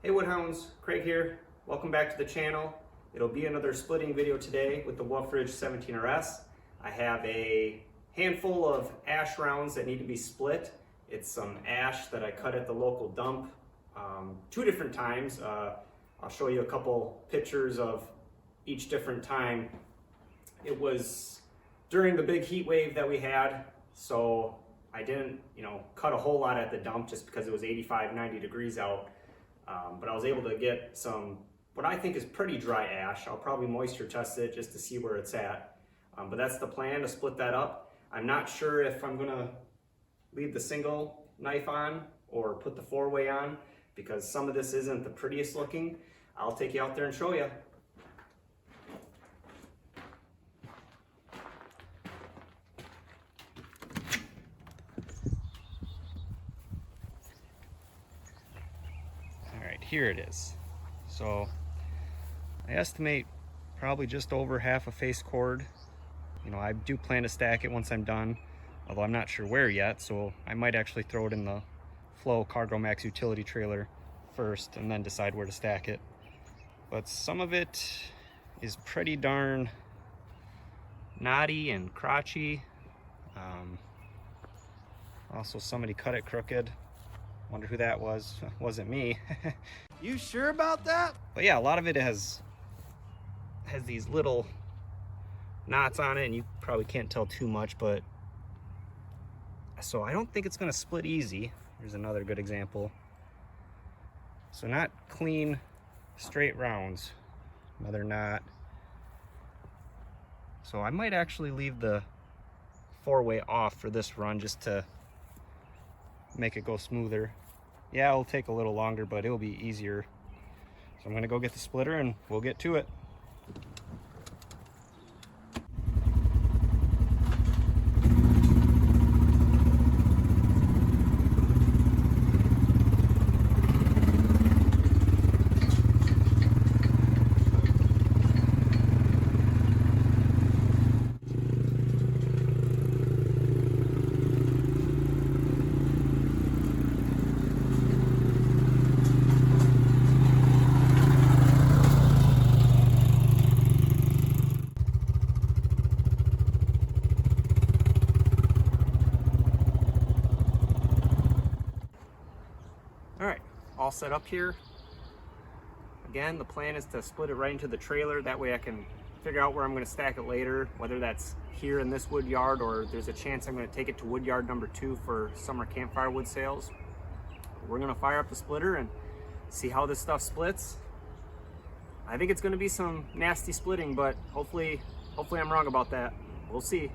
Hey Woodhounds, Craig here. Welcome back to the channel. It'll be another splitting video today with the Wolfe Ridge 17RS. I have a handful of ash rounds that need to be split. It's some ash that I cut at the local dump two different times. I'll show you a couple pictures of each different time. It was during the big heat wave that we had, so I didn't, cut a whole lot at the dump just because it was 85, 90 degrees out. But I was able to get some, what I think is pretty dry ash. I'll probably moisture test it just to see where it's at. But that's the plan, to split that up. I'm not sure if I'm gonna leave the single knife on or put the four-way on, because some of this isn't the prettiest looking. I'll take you out there and show you. Here it is. So I estimate probably just over half a face cord. I do plan to stack it once I'm done, although I'm not sure where yet, so I might actually throw it in the Flow Cargo Max utility trailer first and then decide where to stack it. But some of it is pretty darn knotty and crotchy. Also, somebody cut it crooked. Wonder who that was. Wasn't me. You sure about that? But yeah, a lot of it has these little knots on it, and you probably can't tell too much, but so I don't think it's gonna split easy. Here's another good example. So not clean, straight rounds. Another knot. So I might actually leave the four-way off for this run just to make it go smoother. Yeah, it'll take a little longer, but it'll be easier. So I'm gonna go get the splitter and we'll get to it. All set up here. Again, the plan is to split it right into the trailer. That way I can figure out where I'm going to stack it later, whether that's here in this wood yard or there's a chance I'm going to take it to wood yard number 2 for summer campfire wood sales. We're going to fire up the splitter and see how this stuff splits. I think it's going to be some nasty splitting, but hopefully I'm wrong about that. We'll see.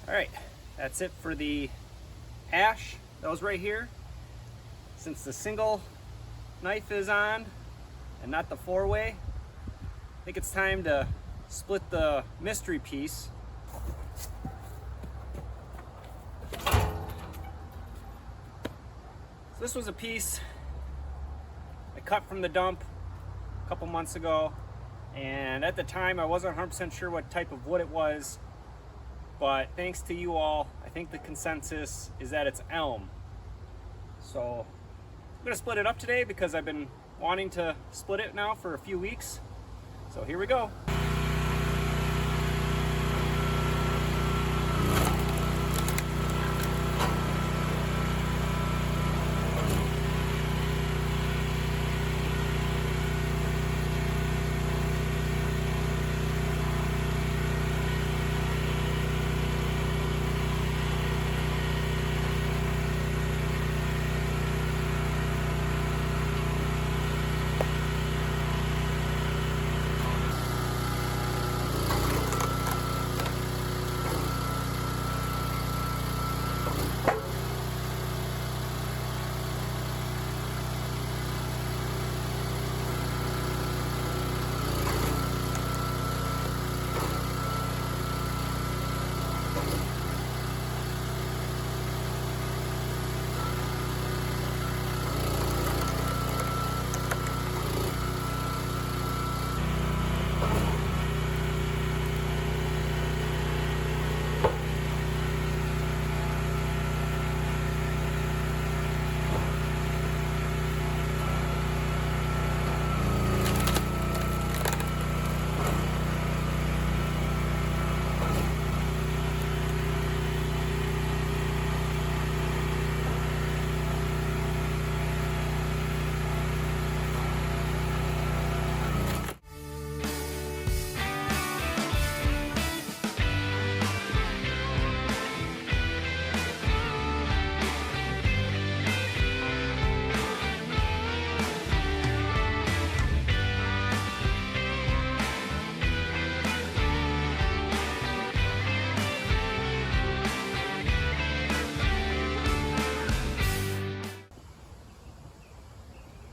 All right, that's it for the ash that was right here. Since the single knife is on and not the four-way, I think it's time to split the mystery piece. So this was a piece I cut from the dump a couple months ago, and at the time I wasn't 100% sure what type of wood it was, but thanks to you all, I think the consensus is that it's elm. So I'm gonna split it up today because I've been wanting to split it now for a few weeks. So here we go.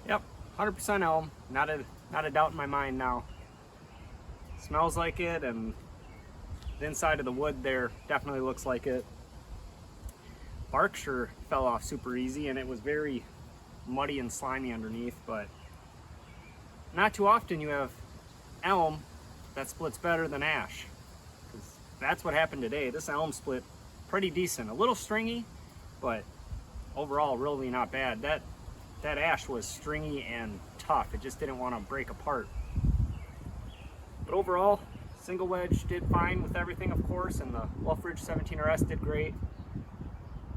Yep, 100% elm. Not a doubt in my mind now. Smells like it, and the inside of the wood there definitely looks like it. Bark sure fell off super easy, and it was very muddy and slimy underneath, but not too often you have elm that splits better than ash, because that's what happened today. This elm split pretty decent. A little stringy, but overall really not bad. That ash was stringy and tough. It just didn't want to break apart. But overall, single wedge did fine with everything, of course, and the Wolfe Ridge 17RS did great.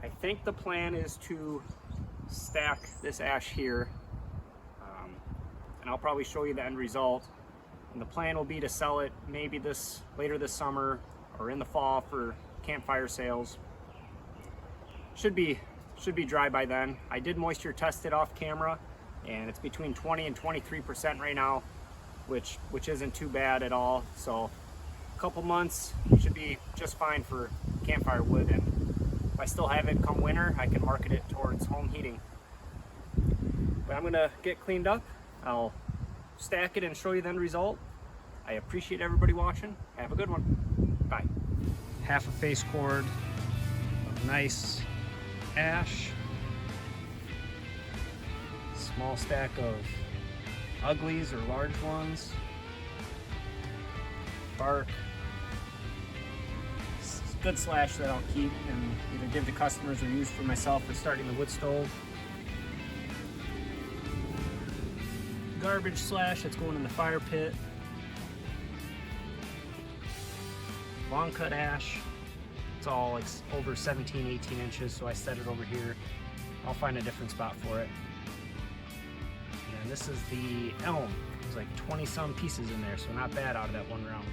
I think the plan is to stack this ash here, and I'll probably show you the end result. And the plan will be to sell it maybe later this summer or in the fall for campfire sales. Should be dry by then. I did moisture test it off camera, and it's between 20 and 23% right now, which isn't too bad at all. So a couple months should be just fine for campfire wood, and if I still have it come winter, I can market it towards home heating. But I'm gonna get cleaned up. I'll stack it and show you the end result. I appreciate everybody watching. Have a good one. Bye. Half a face cord of nice ash, small stack of uglies or large ones, bark, good slash that I'll keep and either give to customers or use for myself for starting the wood stove, garbage slash that's going in the fire pit, long cut ash. It's all like over 17, 18 inches, so I set it over here. I'll find a different spot for it. And this is the elm. There's like 20 some pieces in there, so not bad out of that one round.